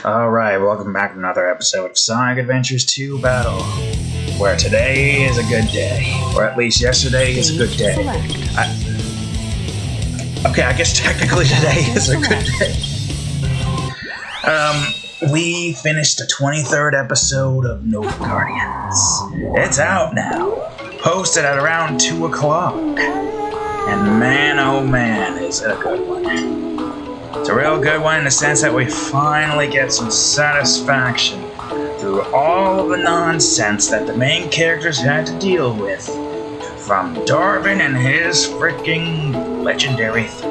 Alright, welcome back to another episode of Sonic Adventures 2 Battle, where today is a good day, or at least yesterday is a good day. I guess technically today is a good day. We finished the 23rd episode of Nova Guardians. It's out now, posted at around 2 o'clock, and man oh man is it a good one. It's a real good one in the sense that we finally get some satisfaction through all of the nonsense that the main characters had to deal with. From Darwin and his freaking legendary 3.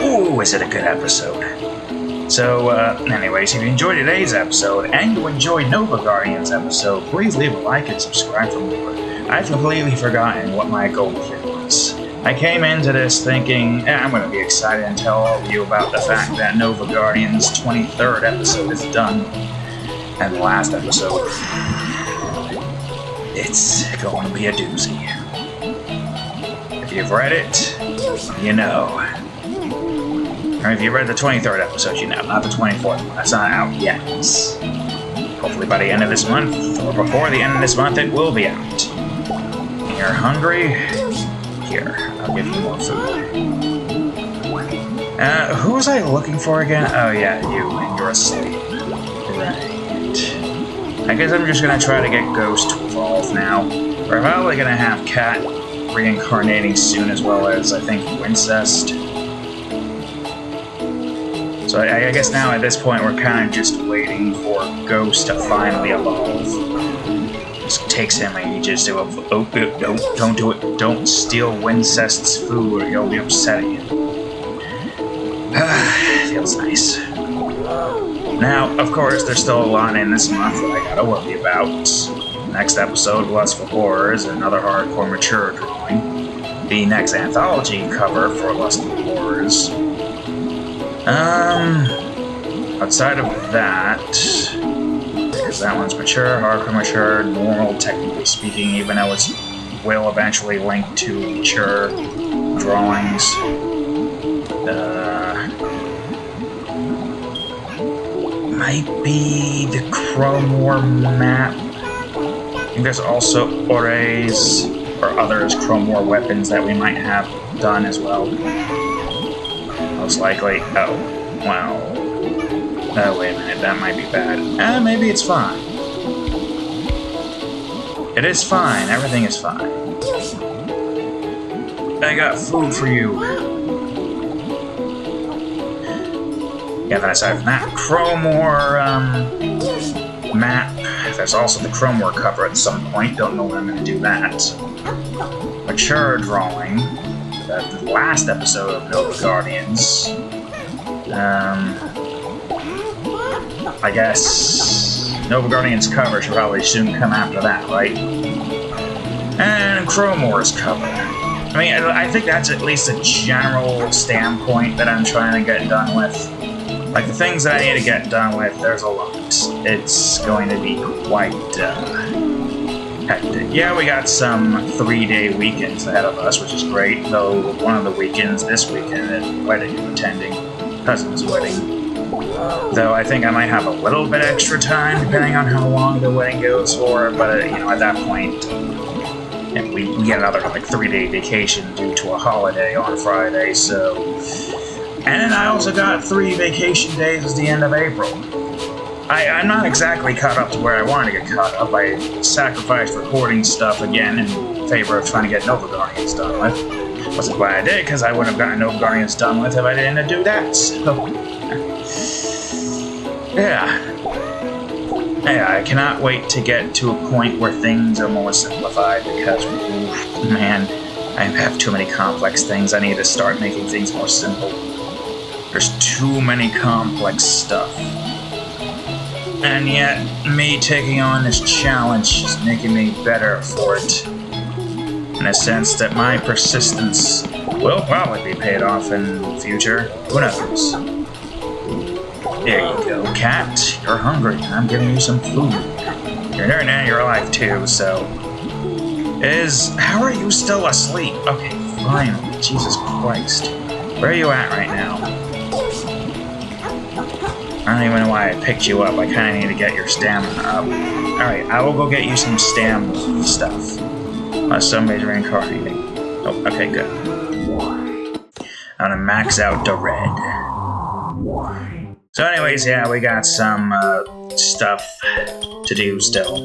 Ooh, is it a good episode. So, anyways, if you enjoyed today's episode and you enjoyed Nova Guardians episode, please leave a like and subscribe for more. I've completely forgotten what my goal here was. I came into this thinking, I'm going to be excited and tell all of you about the fact that Nova Guardians' 23rd episode is done. And the last episode, it's going to be a doozy. If you've read it, you know. Or if you read the 23rd episode, you know. Not the 24th one. That's not out yet. Hopefully by the end of this month, or before the end of this month, it will be out. You're hungry? Here, I'll give you more food. Who was I looking for again? Oh yeah, you, and you're asleep. Right. I guess I'm just gonna try to get Ghost to evolve now. We're probably gonna have Cat reincarnating soon, as well as, I think, Wincest. So I guess now at this point we're kind of just waiting for Ghost to finally evolve. It takes him ages to don't do it. Don't steal Wincest's food or he'll be upsetting you. Feels nice. Now, of course, there's still a lot in this month that I gotta worry about. Next episode, Lustful Horrors, another hardcore mature drawing. The next anthology cover for Lustful Horrors. Outside of that, because that one's mature, hardcore mature, normal, technically speaking, even though it will eventually link to mature drawings. Might be the Chrome War map. I think there's also Ores or others Chrome War weapons that we might have done as well. Most likely. Oh, wow. Oh, wait a minute, that might be bad. Maybe it's fine. It is fine, everything is fine. I got food for you. Yeah, then aside from that, Chrome War map. There's also the Chrome War cover at some point, don't know when I'm going to do that. Mature drawing. The last episode of Nova Guardians. I guess Nova Guardians cover should probably soon come after that, right? And Chrome Wars cover. I mean, I think that's at least a general standpoint that I'm trying to get done with. Like, the things that I need to get done with, there's a lot. It's going to be quite hectic. Yeah, we got some 3-day weekends ahead of us, which is great, though one of the weekends this weekend is wedding attending, cousin's wedding. Though I think I might have a little bit extra time, depending on how long the wedding goes for, but, at that point, we get another, 3-day vacation due to a holiday on Friday, so... And then I also got 3 vacation days at the end of April. I'm not exactly caught up to where I wanted to get caught up. I sacrificed recording stuff again in favor of trying to get Nova Guardians done with. Wasn't glad I did, because I wouldn't have gotten Nova Guardians done with if I didn't do that, so... Yeah, I cannot wait to get to a point where things are more simplified, because, man, I have too many complex things. I need to start making things more simple. There's too many complex stuff. And yet, me taking on this challenge is making me better for it. In a sense that my persistence will probably be paid off in the future. Who knows? There you go, Cat. You're hungry, and I'm giving you some food. You're there now, you're alive too, so... How are you still asleep? Okay, finally. Jesus Christ. Where are you at right now? I don't even know why I picked you up. I kind of need to get your stamina up. Alright, I will go get you some stamina stuff. Unless somebody's reincarnating. Oh, okay, good. I'm gonna max out the red. So anyways, yeah, we got some stuff to do still.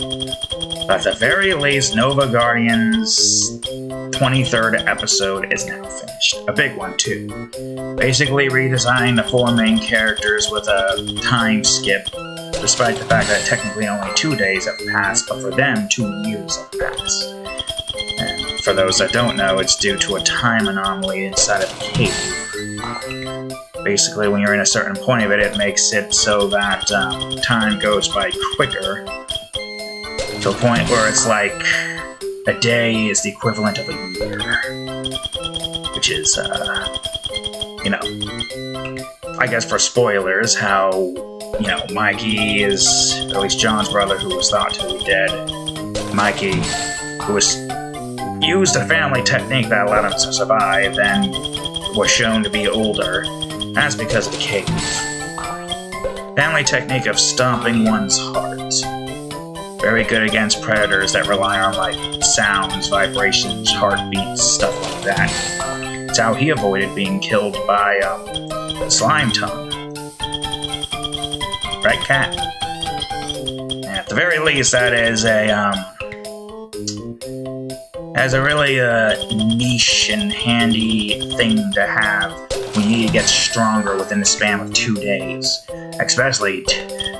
But at the very least, Nova Guardian's 23rd episode is now finished. A big one, too. Basically redesigned the 4 main characters with a time skip, despite the fact that technically only 2 days have passed, but for them, 2 years have passed. And for those that don't know, it's due to a time anomaly inside of a cave. Basically, when you're in a certain point of it, it makes it so that time goes by quicker, to a point where it's like a day is the equivalent of a year. Which is, you know, I guess for spoilers, how, you know, Mikey is, or at least John's brother, who was thought to be dead. Mikey, who was used a family technique that allowed him to survive, then was shown to be older. That's because of the cave. Family technique of stomping one's heart. Very good against predators that rely on, like, sounds, vibrations, heartbeats, stuff like that. It's how he avoided being killed by, slime tongue. Right, Cat? And at the very least, that is a really, niche and handy thing to have when you need to get stronger within the span of 2 days. Especially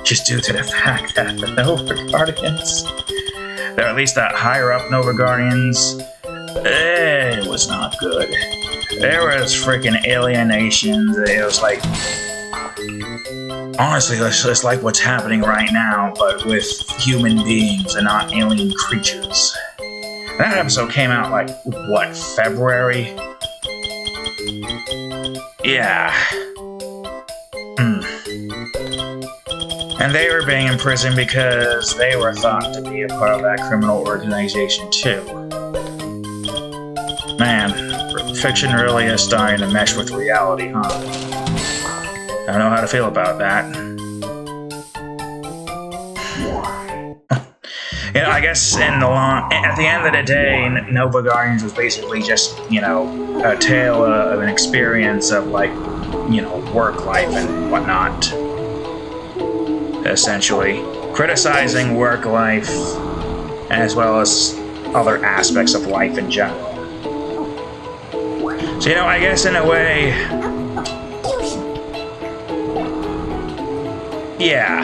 just due to the fact that the Nova Guardians, or at least that higher up Nova Guardians, it was not good. There was freaking alienation. It was like, honestly, it's just like what's happening right now, but with human beings and not alien creatures. That episode came out like, what, February? Yeah. And they were being imprisoned because they were thought to be a part of that criminal organization too. Man, fiction really is starting to mesh with reality, huh? I don't know how to feel about that. You know, I guess at the end of the day, Nova Guardians was basically just, you know, a tale of an experience of, like, you know, work life and whatnot. Essentially, criticizing work life as well as other aspects of life in general. So, you know, I guess in a way, yeah.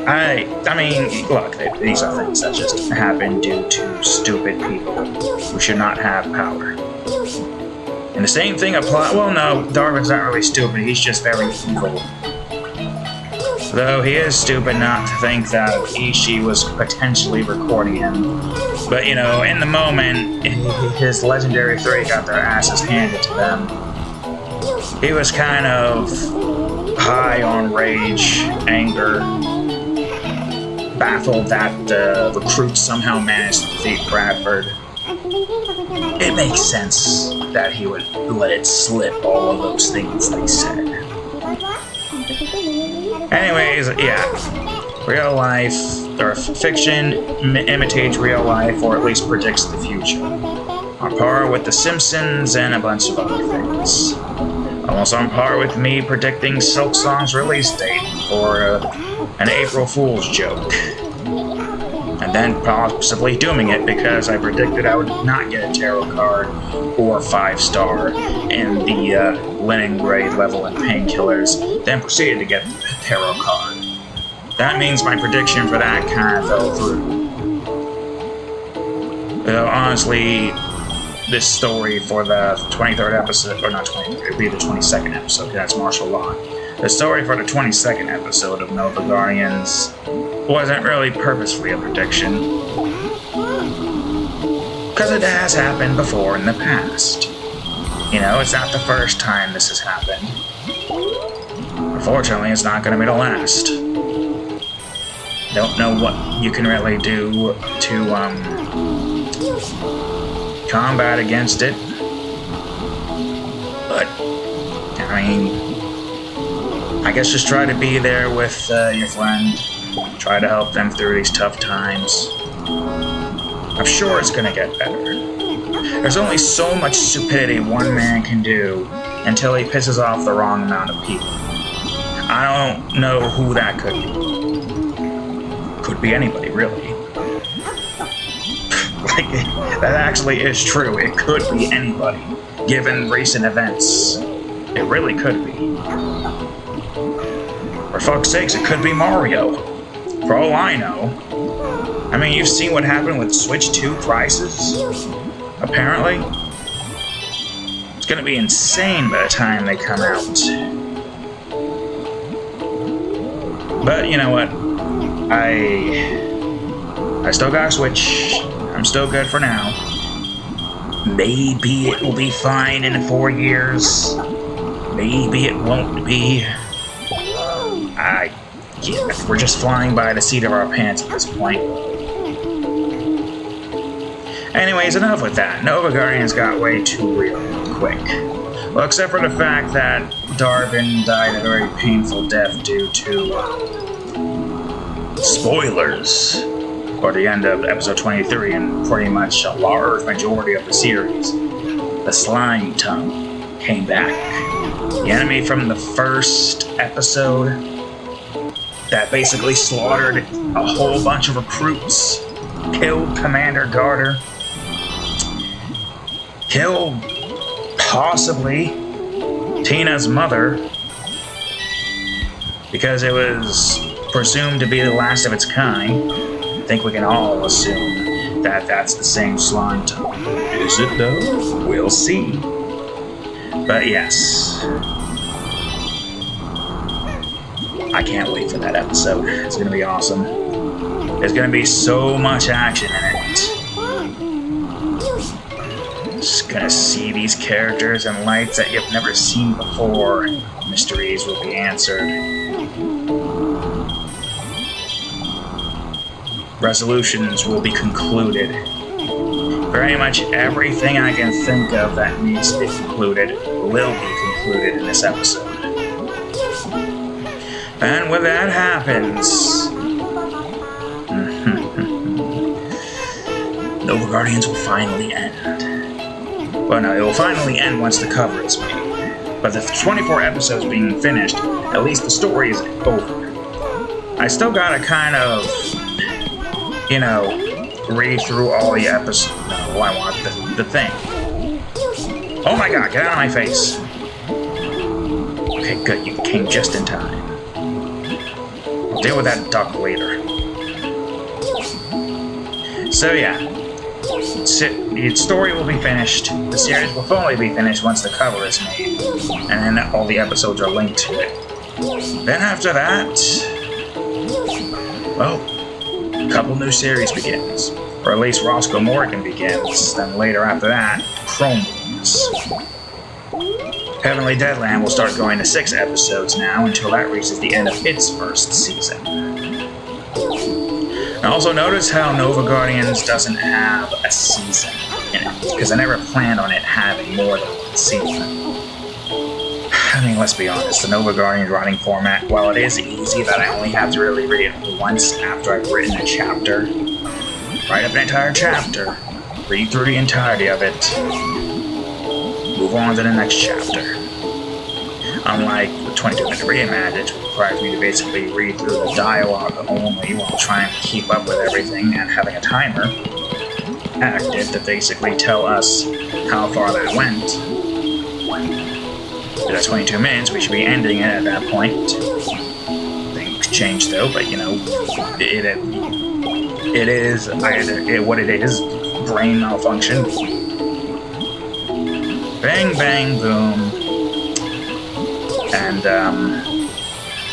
I mean, look, these are things that just happen due to stupid people who should not have power. And the same thing applies. Well, no, Darwin's not really stupid. He's just very evil. Though he is stupid not to think that Ishii was potentially recording him. But, you know, in the moment, his legendary 3 got their asses handed to them. He was kind of high on rage, anger, baffled that the recruits somehow managed to defeat Bradford. It makes sense that he would let it slip, all of those things they said. Anyways, yeah. Real life, or fiction, imitates real life, or at least predicts the future. On par with The Simpsons and a bunch of other things. Almost on par with me predicting Silksong's release date for an April Fool's joke. And then possibly dooming it because I predicted I would not get a tarot card or 5-star in the Leningrad level in Painkillers, then proceeded to get the tarot card. That means my prediction for that kind of fell through. Though honestly, this story for the 23rd episode, or not 23rd, it would be the 22nd episode, because that's martial law. The story for the 22nd episode of Nova Guardians wasn't really purposefully a prediction, because it has happened before in the past. You know, it's not the first time this has happened. Unfortunately, it's not going to be the last. Don't know what you can really do to, combat against it. But, I mean, I guess just try to be there with your friend. Try to help them through these tough times. I'm sure it's gonna get better. There's only so much stupidity one man can do until he pisses off the wrong amount of people. I don't know who that could be. Could be anybody, really. Like, that actually is true. It could be anybody, given recent events. It really could be. For fuck's sakes, it could be Mario. For all I know. I mean, you've seen what happened with Switch 2 prices? Apparently. It's gonna be insane by the time they come out. But you know what? I still got a Switch. I'm still good for now. Maybe it will be fine in 4 years. Maybe it won't be. Yeah, we're just flying by the seat of our pants at this point. Anyways, enough with that. Nova Guardians got way too real quick. Well, except for the fact that Darwin died a very painful death due to spoilers for the end of episode 23 and pretty much a large majority of the series. The slime tongue came back. The enemy from the first episode that basically slaughtered a whole bunch of recruits, killed Commander Garter, killed possibly Tina's mother, because it was presumed to be the last of its kind. I think we can all assume that that's the same slime tongue. Is it though? We'll see. But yes. I can't wait for that episode. It's gonna be awesome. There's gonna be so much action in it. Just gonna see these characters and lights that you've never seen before. Mysteries will be answered. Resolutions will be concluded. Pretty much everything I can think of that needs to be concluded will be concluded in this episode. And when that happens, Nova Guardians will finally end. Well, no, it will finally end once the cover is made. But the 24 episodes being finished, at least the story is over. I still gotta kind of, you know, read through all the episodes. No, I want the thing. Oh my god, get out of my face. Okay, good, you came just in time. I'll deal with that duck later. So yeah, the story will be finished. The series will fully be finished once the cover is made, and then all the episodes are linked to it. Then after that, well, a couple new series begins, or at least Roscoe Morgan begins. Then later after that, Chrome Wars. Heavenly Deadland will start going to 6 episodes now until that reaches the end of its first season. And also notice how Nova Guardians doesn't have a season in it, because I never planned on it having more than one season. I mean, let's be honest, the Nova Guardians writing format, while it is easy that I only have to really read it once after I've written a chapter, write up an entire chapter, read through the entirety of it, move on to the next chapter. Unlike the 22-minute reimagine, which requires me to basically read through the dialogue only while trying to keep up with everything and having a timer active to basically tell us how far that went. If that's 22 minutes, we should be ending it at that point. Things change though, but you know, it is either what it is, brain malfunction. Bang, bang, boom. And,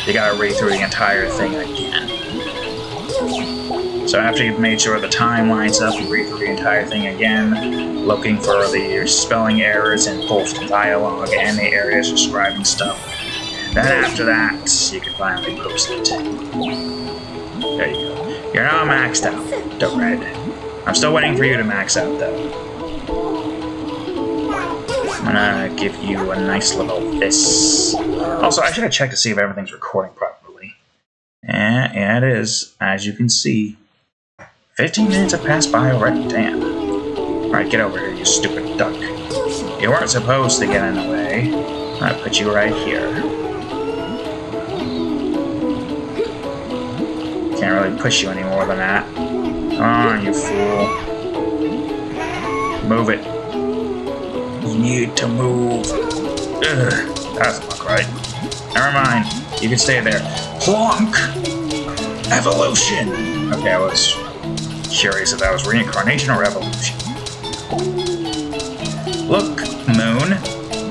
you gotta read through the entire thing again. So after you've made sure the time lines up, you read through the entire thing again, looking for the spelling errors in both the dialogue and the areas describing stuff. Then after that, you can finally post it. There you go. You're now maxed out, the red. I'm still waiting for you to max out, though. I'm gonna give you a nice little this. Also, I should have checked to see if everything's recording properly. Yeah, it is. As you can see. 15 minutes have passed by already, damn. Alright, get over here, you stupid duck. You weren't supposed to get in the way. I put you right here. Can't really push you any more than that. Come on, you fool. Move it. You need to move. Ugh, that doesn't look right. Never mind. You can stay there. Plonk! Evolution! Okay, I was curious if that was reincarnation or evolution. Look, Moon.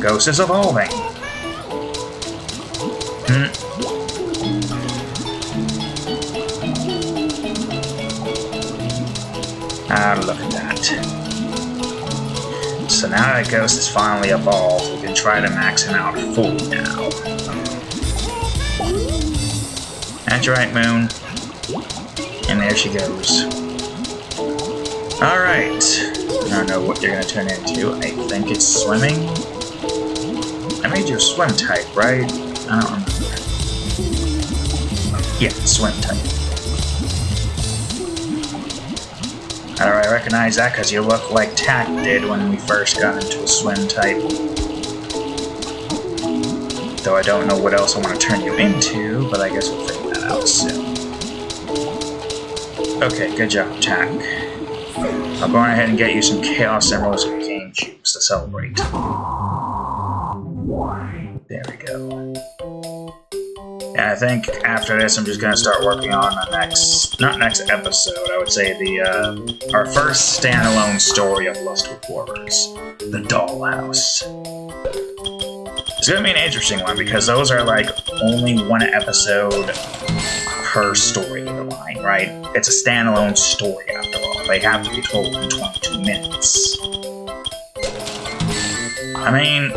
Ghost is evolving. Ah, look at that. So now that Ghost is finally evolved, we can try to max him out fully now. That's right, Moon. And there she goes. Alright. I don't know what you're gonna turn into. I think it's swimming. I made you a swim type, right? I don't remember. Yeah, swim type. How do I recognize that? Because you look like Tack did when we first got into a swim type. Though I don't know what else I want to turn you into, but I guess we'll figure that out soon. Okay, good job, Tack. I'll go on ahead and get you some Chaos Emeralds and Game Cubes to celebrate. There we go. And I think after this, I'm just gonna start working on the not next episode, I would say our first standalone story of Lust Reporters, The Dollhouse. It's gonna be an interesting one because those are like only one episode per storyline, right? It's a standalone story after all. They have to be told in 22 minutes. I mean,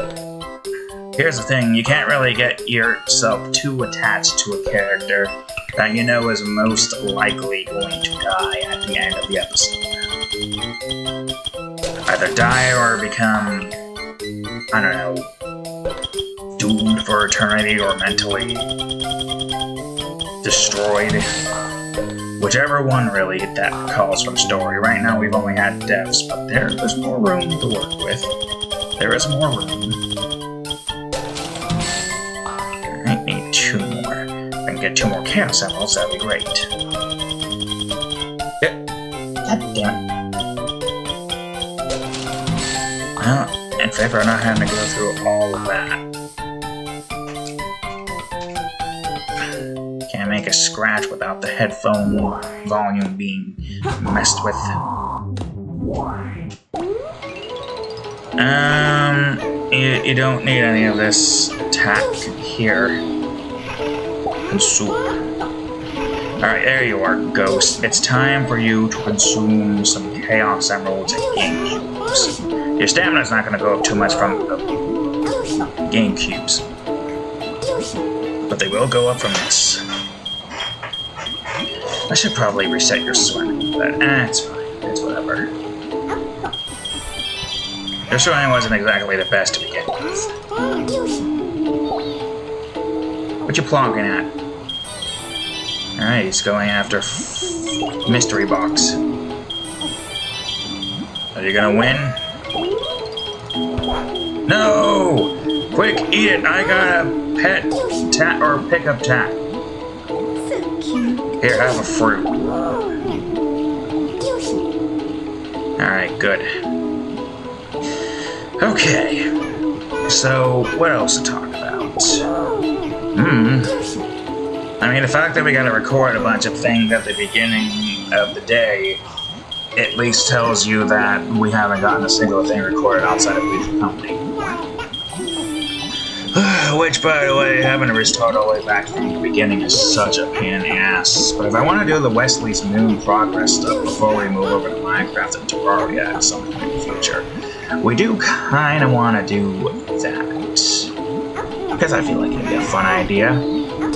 here's the thing, you can't really get yourself too attached to a character that you know is most likely going to die at the end of the episode. Either die or become, I don't know, doomed for eternity or mentally destroyed. Whichever one really that calls for the story. Right now we've only had deaths, but there's more room to work with. There is more room. I need 2 more. If I can get 2 more Chaos Emeralds, that'd be great. God damn it. Well, in favor of not having to go through all of that. Can't make a scratch without the headphone volume being messed with. You don't need any of this attack here. Consume. Alright, there you are, Ghost. It's time for you to consume some Chaos Emeralds and Game Cubes. Your stamina's not going to go up too much from the Game Cubes. But they will go up from this. I should probably reset your swimming, but it's fine. It's whatever. Your swimming wasn't exactly the best to begin with. What you plonking at? Alright, he's going after Mystery Box. Are you gonna win? No! Quick, eat it! I got a pet tat or pickup tat. Here, have a fruit. Alright, good. Okay. So, what else to talk about? I mean, the fact that we gotta record a bunch of things at the beginning of the day at least tells you that we haven't gotten a single thing recorded outside of Lethal Company. Which, by the way, having to restart all the way back from the beginning is such a pain in the ass. But if I want to do the Wesley's Moon progress stuff before we move over to Minecraft and Terraria at some point in the future, we do kind of want to do that. Because I feel like it'd be a fun idea.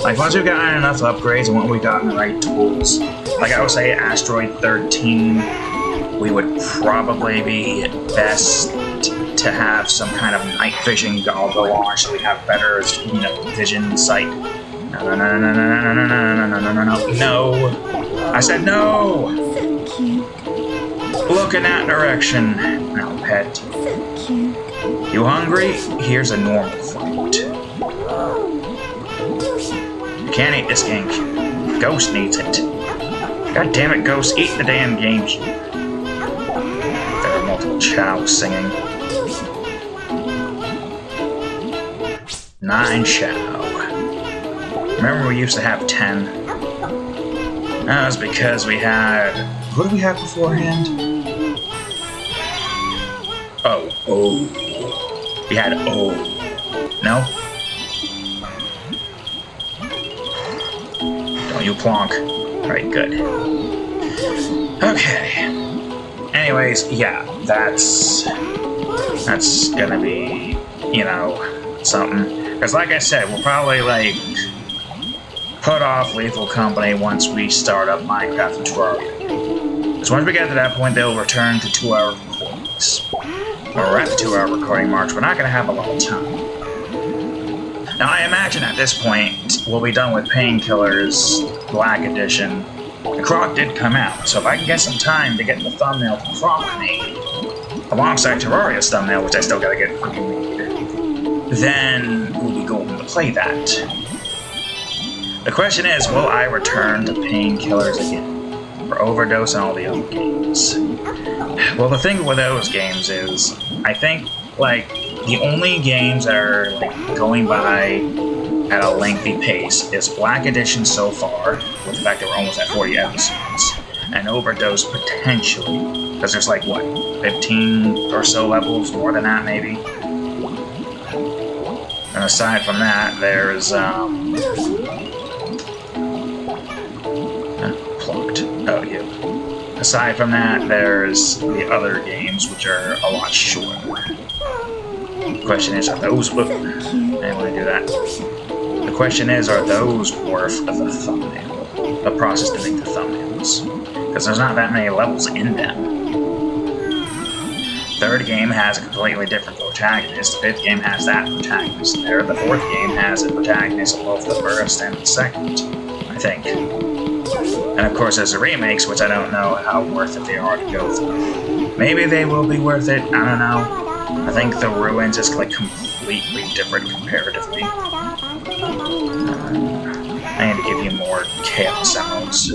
Like, once we've gotten enough upgrades and once we've gotten the right tools, like I would say Asteroid 13, we would probably be best to have some kind of night vision goggle on so we have better, vision sight. No, no, no, no, no, no, no, no, no, no, no, no. I said no! Look in that direction. Now, pet. You hungry? Here's a normal fruit. You can't eat this GameCube. Ghost needs it. God damn it, Ghost, eat the damn GameCube. There are multiple chows singing. 9 chow. Remember we used to have 10? That was because we had... What did we have beforehand? Oh. We had O. No? Don't you plonk. Alright, good. Okay. Anyways, yeah, that's gonna be, something. Because like I said, we'll probably, put off Lethal Company once we start up Minecraft and Terraria. Because once we get to that point, they'll return to 2-hour recordings. We're at the 2-hour recording march. We're not going to have a lot of time. Now, I imagine at this point, we'll be done with Painkillers Black Edition. The Croc did come out, so if I can get some time to get the thumbnail for Croc made, alongside Terraria's thumbnail, which I still gotta get freaking made, then we'll be going to play that. The question is, will I return to Painkillers again? For Overdose and all the other games? Well, the thing with those games is, I think, the only games that are, going by at a lengthy pace is Black Edition so far, with the fact that we're almost at 40 episodes, and Overdose potentially, because there's 15 or so levels, more than that maybe? And aside from that, there's, plucked. Oh, you. Aside from that, there's the other games, which are a lot shorter. The question is, are those... I didn't want to do that. The question is, are those worth the thumbnail? The process to make the thumbnails? Because there's not that many levels in them. Third game has a completely different protagonist. The 5th game has that protagonist there. The 4th game has a protagonist of both the first and the second, I think. And of course there's the remakes, which I don't know how worth it they are to go through. Maybe they will be worth it, I don't know. I think the Ruins is completely different comparatively. I need to give you more Chaos Emeralds.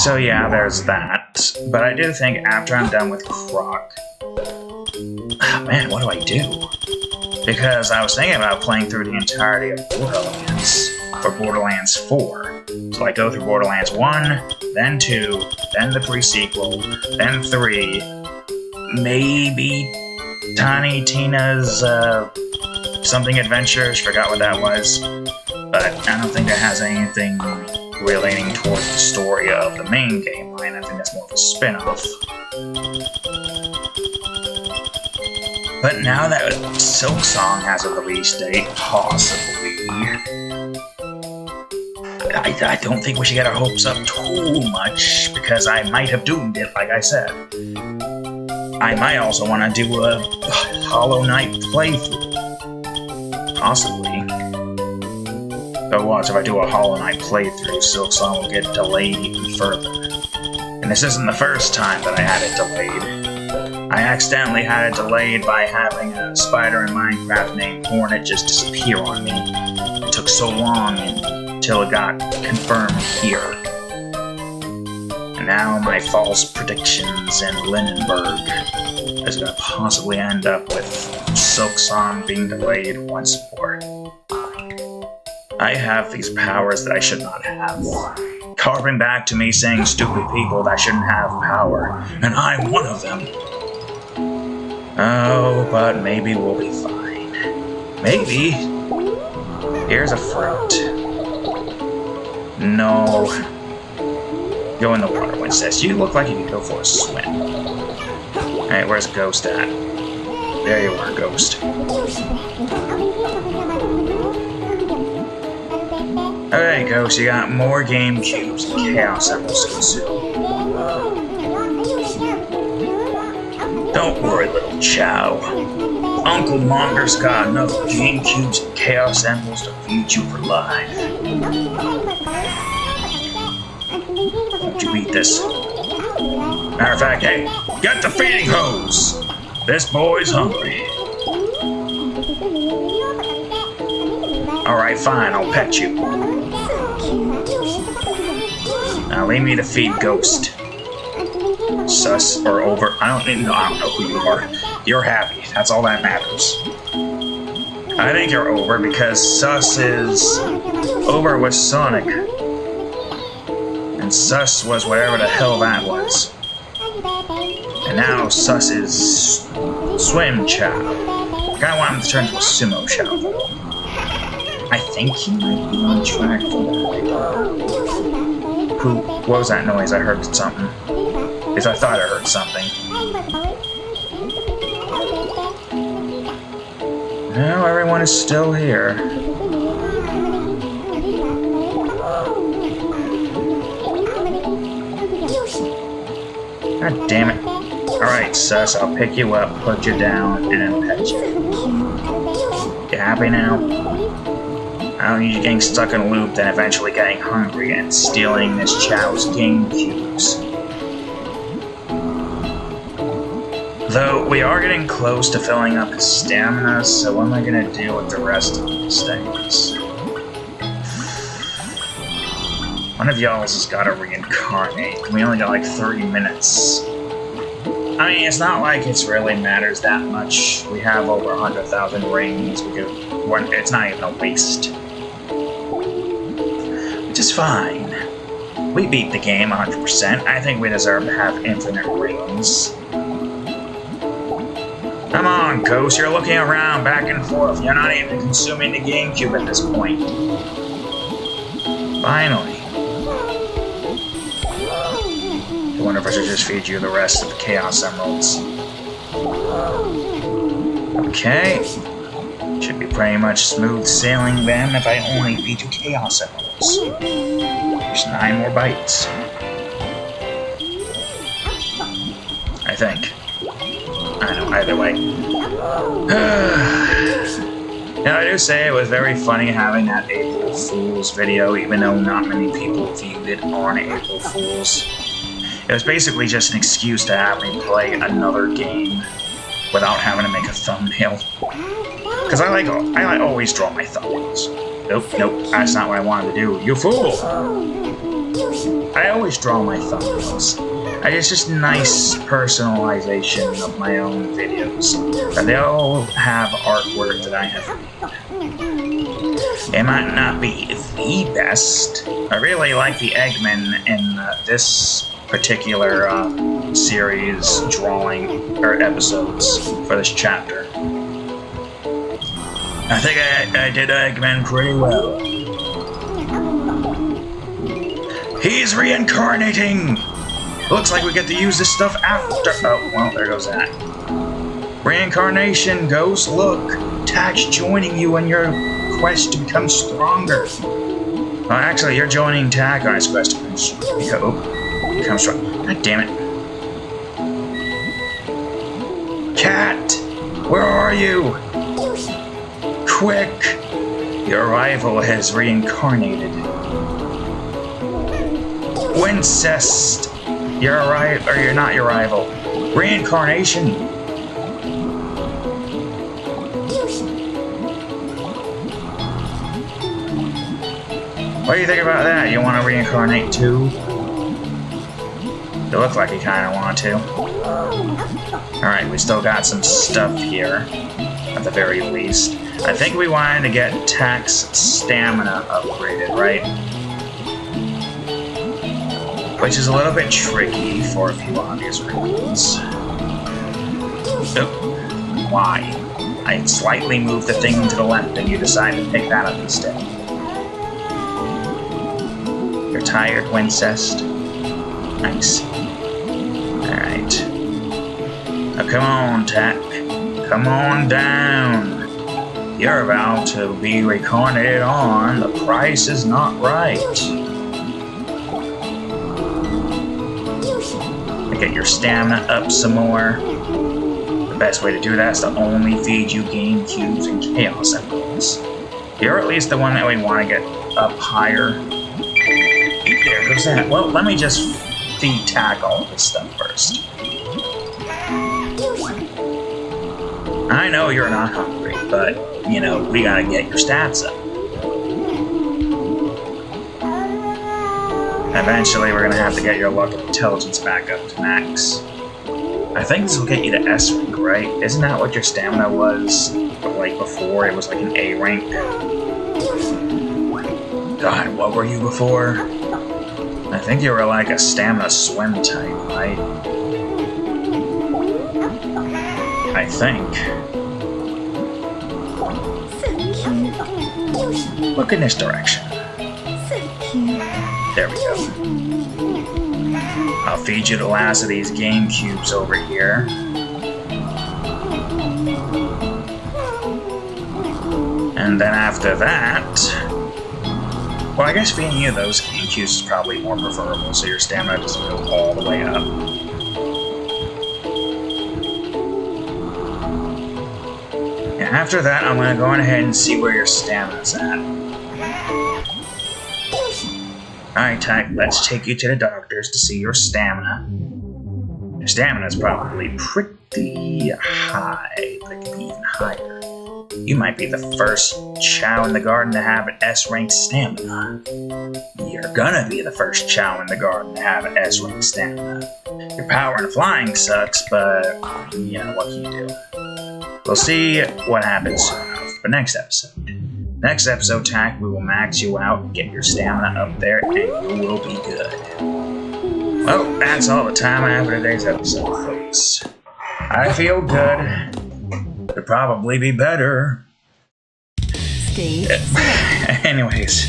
So yeah, there's that. But I do think after I'm done with Croc... man, what do I do? Because I was thinking about playing through the entirety of Borderlands, for Borderlands 4. So I go through Borderlands 1, then 2, then the pre-sequel, then 3, maybe Tiny Tina's something adventures, forgot what that was. But I don't think that has anything relating towards the story of the main game line. I think that's more of a spin-off. But now that Silksong has a release date, possibly, I don't think we should get our hopes up too much, because I might have doomed it, like I said. I might also want to do a Hollow Knight playthrough. Possibly. But watch, if I do a Hollow Knight playthrough, Silksong will get delayed even further. And this isn't the first time that I had it delayed. I accidentally had it delayed by having a spider in Minecraft named Hornet just disappear on me. It took so long until it got confirmed here. And now my false predictions in Lindenberg is going to possibly end up with Silksong being delayed once more. I have these powers that I should not have. Carving back to me saying stupid people that shouldn't have power, and I'm one of them. Oh, but maybe we'll be fine. Maybe. Here's a fruit. No. Go in the water, Winston. You look like you could go for a swim. Alright, where's Ghost at? There you are, Ghost. Alright, Ghost, you got more GameCubes and Chaos Emeralds to consume. Don't worry, little Chow. Uncle Monger's got enough GameCubes and Chaos Emeralds to feed you for life. Don't you eat this? Matter of fact, hey, get the feeding hose! This boy's hungry. Alright, fine, I'll pet you. Now leave me to feed Ghost. Sus or Over, I don't know who you are. You're happy, that's all that matters. I think you're Over because Sus is... Over was Sonic. And Sus was whatever the hell that was. And now Sus is... Swim Chow. I kinda want him to turn into a Sumo Chow. I think he might be on track for that. What was that noise? I heard something. At least I thought I heard something. No, everyone is still here. God damn it. Alright, Sus, I'll pick you up, put you down, and pet you. You happy now? I don't need you getting stuck in a loop, then eventually getting hungry and stealing this Chow's GameCubes. Though, we are getting close to filling up his stamina, so what am I gonna do with the rest of these things? One of y'all has gotta reincarnate. We only got like 30 minutes. I mean, it's not like it really matters that much. We have over 100,000 rings. It's not even a waste. Which is fine. We beat the game 100%. I think we deserve to have infinite rings. Come on, Ghost, you're looking around back and forth. You're not even consuming the GameCube at this point. Finally. I wonder if I should just feed you the rest of the Chaos Emeralds. Okay. Should be pretty much smooth sailing then if I only feed you Chaos Emeralds. There's 9 more bites. I think. I know, either way. Now, I do say it was very funny having that April Fool's video, even though not many people viewed it on April Fool's. It was basically just an excuse to have me play another game without having to make a thumbnail. Because I always draw my thumbnails. Nope, that's not what I wanted to do. You fool! I always draw my thumbnails. It's just nice personalization of my own videos. And they all have artwork that I have made. It might not be the best. I really like the Eggman in this particular series drawing, or episodes for this chapter. I think I did Eggman pretty well. He's reincarnating! Looks like we get to use this stuff after. Oh, well, there goes that. Reincarnation, Ghost, look! Tak's joining you in your quest to become stronger. Well, actually, you're joining Tak on his quest to become strong. God damn it. Cat! Where are you? Quick! Your rival has reincarnated. Wincest! You're not your rival. Reincarnation! What do you think about that? You want to reincarnate too? You look like you kind of want to. Alright, we still got some stuff here, at the very least. I think we wanted to get Tak's stamina upgraded, right? Which is a little bit tricky for a few obvious reasons. Oh, why? I slightly moved the thing to the left and you decided to pick that up instead. You're tired, Wincest? Nice. Alright. Now come on, Tak. Come on down. You're about to be reincarnated on. The price is not right. Get your stamina up some more. Best way to do that is to only feed you game cubes and chaos emeralds. You're at least the one that we want to get up higher. There goes that. Well, let me just feed Tack all this stuff first. I know you're not hungry, but, you know, we gotta get your stats up. Eventually, we're gonna have to get your luck and intelligence back up to max. I think this will get you to S rank, right? Isn't that what your stamina was? Like before, it was like an A rank. God, what were you before? I think you were like a stamina swim type, right? I think. Look in this direction. There we go. I'll feed you the last of these game cubes over here. And then after that... Well, I guess feeding you those game cubes is probably more preferable, so your stamina doesn't go all the way up. Yeah, after that, I'm going to go ahead and see where your stamina's at. Alright, Ty, let's take you to the doctors to see your stamina. Your stamina's probably pretty high, but it could be even higher. You might be the first Chow in the garden to have an S-rank stamina. You're gonna be the first Chow in the garden to have an S-rank stamina. Your power in flying sucks, but, you know, what can you do? We'll see what happens for next episode. Next episode, Tack, we will max you out, get your stamina up there, and you will be good. Well, that's all the time I have for today's episode, folks. I feel good. Could probably be better. Anyways,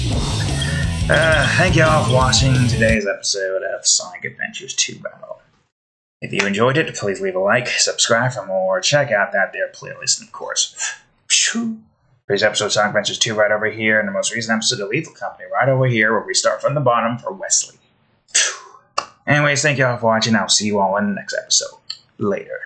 thank you all for watching today's episode of Sonic Adventures 2 Battle. If you enjoyed it, please leave a like, subscribe for more, check out that there playlist, and of course, today's episode of Sonic Adventures 2 right over here, and the most recent episode of Lethal Company right over here, where we start from the bottom for Wesley. Anyways, thank you all for watching. I'll see you all in the next episode. Later.